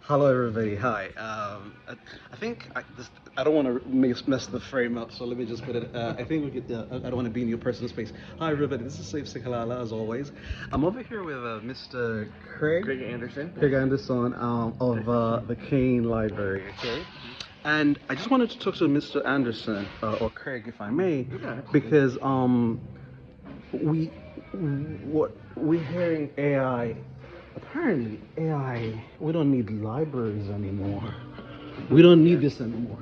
Hello, everybody. Hi. I think I don't want to mess the frame up, so let me just put it. I think we could. I don't want to be in your personal space. Hi, everybody. This is Safe Sikalala, as always. I'm over here with Mr. Greg Anderson. Craig Anderson of the Kane Library. Okay. And I just wanted to talk to Mr. Anderson or Craig, if I may, because we what we're hearing AI. Apparently, AI. We don't need libraries anymore. We don't need this anymore.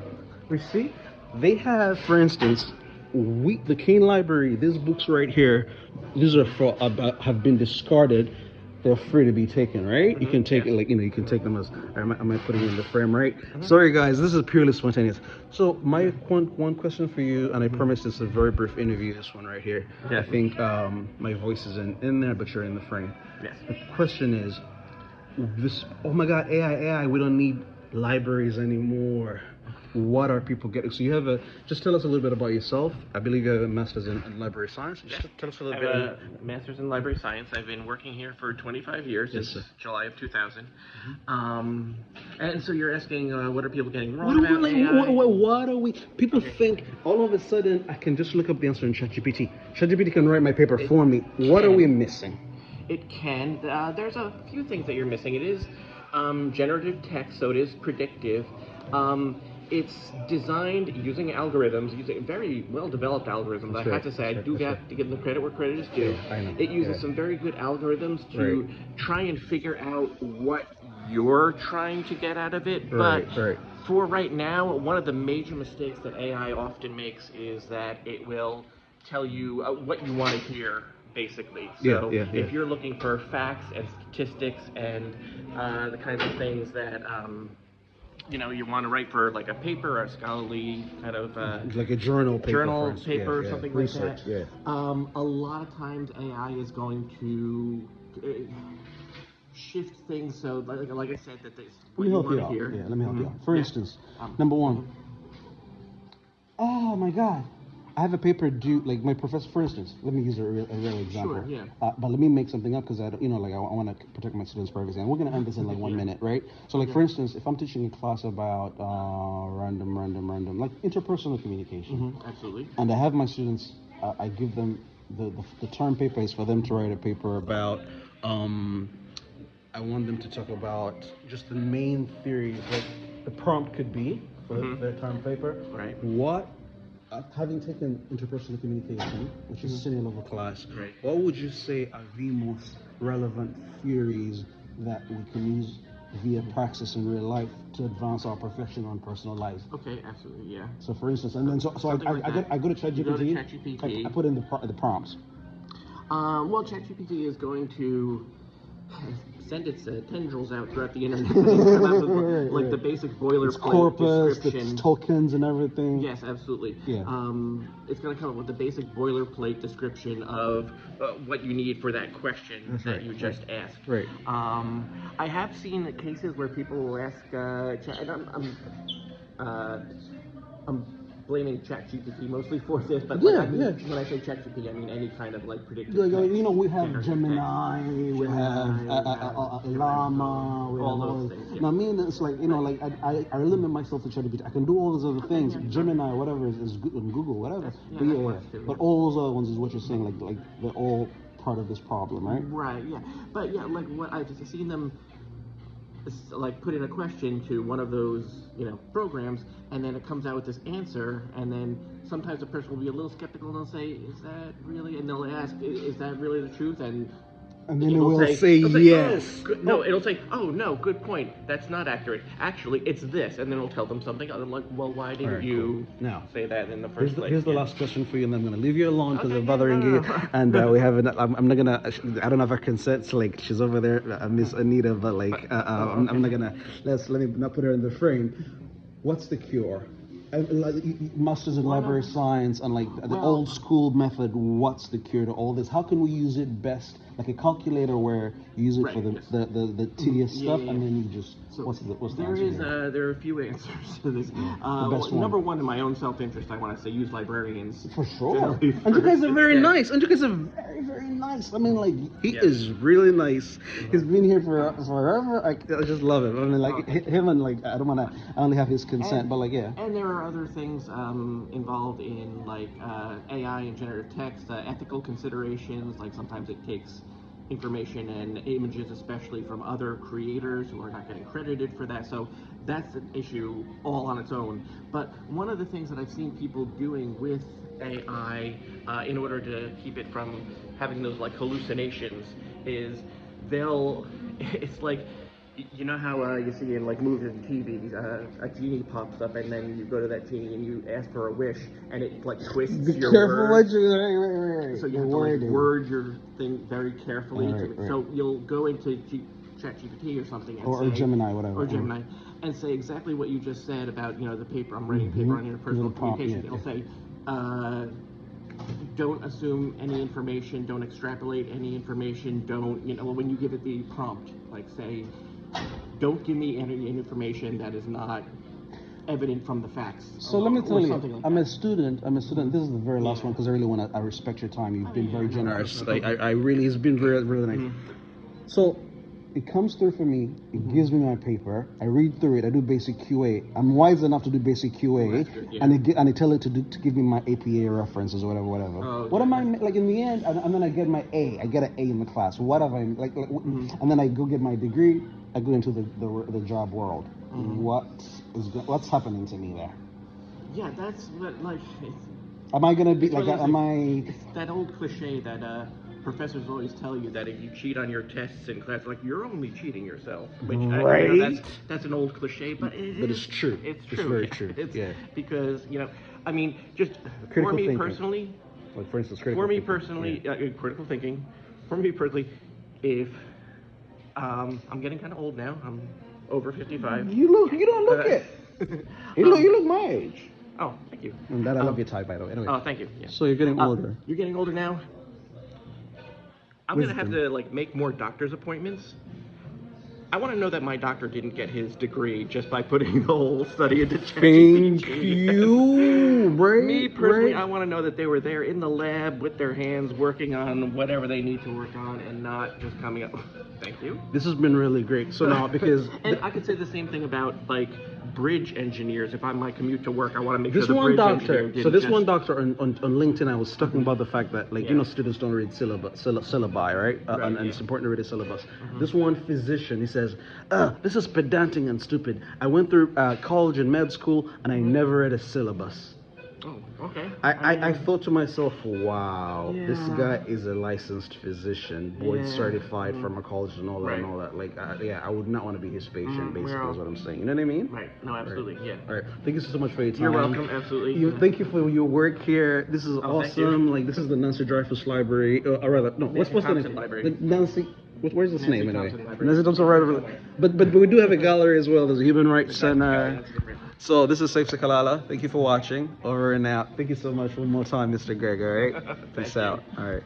You see, they have, for instance, the Kane Library. These books right here, these are for have been discarded. They're free to be taken, right? You can take it like you can take them as. Am I putting it in the frame right? Sorry, guys. This is purely spontaneous. So my one question for you, and I promise it's a very brief interview. This one right here. Yeah. I think my voice isn't in there, but you're in the frame. Yes. The question is, this. Oh my God, AI. We don't need libraries anymore. What are people getting? So you have a. Just tell us a little bit about yourself. I believe you have a master's in library science. Just tell us a little I bit. have a master's in library science. I've been working here for 25 years, Yes, since sir. July of 2000. And so you're asking, what are people getting What wrong are we about like? AI? What are we? People think all of a sudden I can just look up the answer in ChatGPT. ChatGPT can write my paper for me. What are we missing? It can. There's a few things that you're missing. It is generative text, so it is predictive. It's designed using algorithms, using very well-developed algorithms. That's I right, have to say, I that's do right, have to give them credit where credit is due. Yeah, I know. It uses Yeah. some very good algorithms to try and figure out what you're trying to get out of it. Right, But right. for right now, one of the major mistakes that AI often makes is that it will tell you what you want to hear, basically. So if you're looking for facts and statistics and the kinds of things that you want to write for like a paper or a scholarly kind of Like a journal paper, or something research, like that. A lot of times AI is going to shift things. So like I said, that this Let me help you out. Yeah, let me help you out. For instance, number one. Oh my God. I have a paper due, like my professor, for instance, let me use a real example. Sure, yeah. But let me make something up because I don't, like I want to protect my students' privacy. And we're going to end this in like 1 minute, right? So like, for instance, if I'm teaching a class about random, like interpersonal communication. Absolutely. And I have my students, I give them the term paper is for them to write a paper about, I want them to talk about just the main theories. Like the prompt could be for their term paper. Right. What, having taken interpersonal communication, which is a senior level class, what would you say are the most relevant theories that we can use via praxis in real life to advance our professional and personal lives? Okay, absolutely, yeah. So for instance, and then so I go to ChatGPT. I put in the prompts. Well, ChatGPT is going to send its tendrils out throughout the internet, like the basic boilerplate Corpus, description. the tokens, and everything. Yes, absolutely. Yeah. It's going to come up with the basic boilerplate description of what you need for that question that you just asked. Right. I have seen cases where people will ask, and I'm blaming ChatGPT mostly for this, but when I say ChatGPT, I mean any kind of like predictive text. We have Gemini, we have Llama, we all have those things. Now, I mean, it's like I limit myself to ChatGPT. I can do all those other things. Gemini, whatever is good on Google, whatever. But all those other ones is what you're saying. Like they're all part of this problem, right? Right. Yeah. But yeah, like what I've seen them like put in a question to one of those programs, and then it comes out with this answer, and then sometimes the person will be a little skeptical and they'll say, is that really, and they'll ask, is that really the truth? And then it will say yes. It'll say, oh no, good point, that's not accurate, actually it's this, and then it'll tell them something. I'm like, well, why didn't you say that in the first place? Here's the last question for you, and then I'm going to leave you alone because I'm bothering you. And we have I'm not gonna. I don't have her consent. So like she's over there, Miss Anita, but like I'm not gonna. Let me not put her in the frame. What's the cure? Masters in library science and like the old school method. What's the cure to all this? How can we use it best like a calculator where you use it for the tedious stuff, and then you just what's the answer? There are a few answers to this. Number one, in my own self-interest, I want to say use librarians. For sure. And you guys are very nice. And you guys are very, very nice. I mean, like, he is really nice. He's been here for forever. I just love him. I mean, like, him and, like, I only have his consent, but, like, yeah. And there are other things involved in, like, AI and generative text, ethical considerations, like sometimes it takes information and images, especially from other creators who are not getting credited for that. So that's an issue all on its own. But one of the things that I've seen people doing with AI in order to keep it from having those like hallucinations is it's like, you know how you see in like movies and TV, a genie pops up and then you go to that genie and you ask for a wish and it like twists your words. So you have to like word your thing very carefully. So you'll go into ChatGPT or something and or Gemini, whatever. Or Gemini, and say exactly what you just said about, you know, the paper, I'm writing a paper on interpersonal communication. It'll say, don't assume any information, don't extrapolate any information, don't, you know, when you give it the prompt, like say, don't give me any information that is not evident from the facts. So let me tell you, like I'm a student. This is the very last one because I really want to. I respect your time. You've been very generous. I really, it's been really, really nice. So it comes through for me. It gives me my paper. I read through it. I do basic QA. I'm wise enough to do basic QA, and I tell it to give me my APA references or whatever. What am I like in the end? And then I get my A. I get an A in the class. What have I like? And then I go get my degree. I go into the job world. What's happening to me there? Yeah, that's what like. Am I gonna be like? It's that old cliche that professors always tell you that if you cheat on your tests in class, like you're only cheating yourself. Which that's an old cliche, but it's true. It's true. It's very true. Because I mean, just for me personally. Like for instance, critical thinking. For me personally, if I'm getting kind of old now. I'm over 55. You don't look it. You look my age. Oh, thank you. And that I love your tie, by the way. Anyway. Oh, thank you. Yeah. So you're getting older. You're getting older now. I'm gonna have to like make more doctor's appointments. I want to know that my doctor didn't get his degree just by putting the whole study into ChatGPT. Thank you, right? Me personally, I want to know that they were there in the lab with their hands working on whatever they need to work on and not just coming up. Thank you. This has been really great. So now, because... and I could say the same thing about, like, bridge engineers. If I might commute to work, I want to make sure the bridge engineer didn't this one doctor on LinkedIn, I was talking about the fact that, like, you know, students don't read syllabi, right? And it's important to read a syllabus. This one physician, he says, this is pedantic and stupid. I went through college and med school, and I never read a syllabus. Oh, okay. I thought to myself, wow, this guy is a licensed physician, board certified pharmacologist and all that and all that. Like, I would not want to be his patient, basically, is what I'm saying. You know what I mean? Right. No, absolutely, All right. Thank you so much for your time. You're welcome, absolutely. Thank you for your work here. This is awesome. Like, this is the Nancy Dreyfus Library. Or rather, no, what's the name? Library. The Nancy... Where's this name anyway? Nancy Thompson Library. But we do have a gallery as well. There's a Human Rights Center. So this is Saif Sakalala. Thank you for watching. Over and out. Thank you so much one more time, Mr. Greg. All right. Peace out. All right.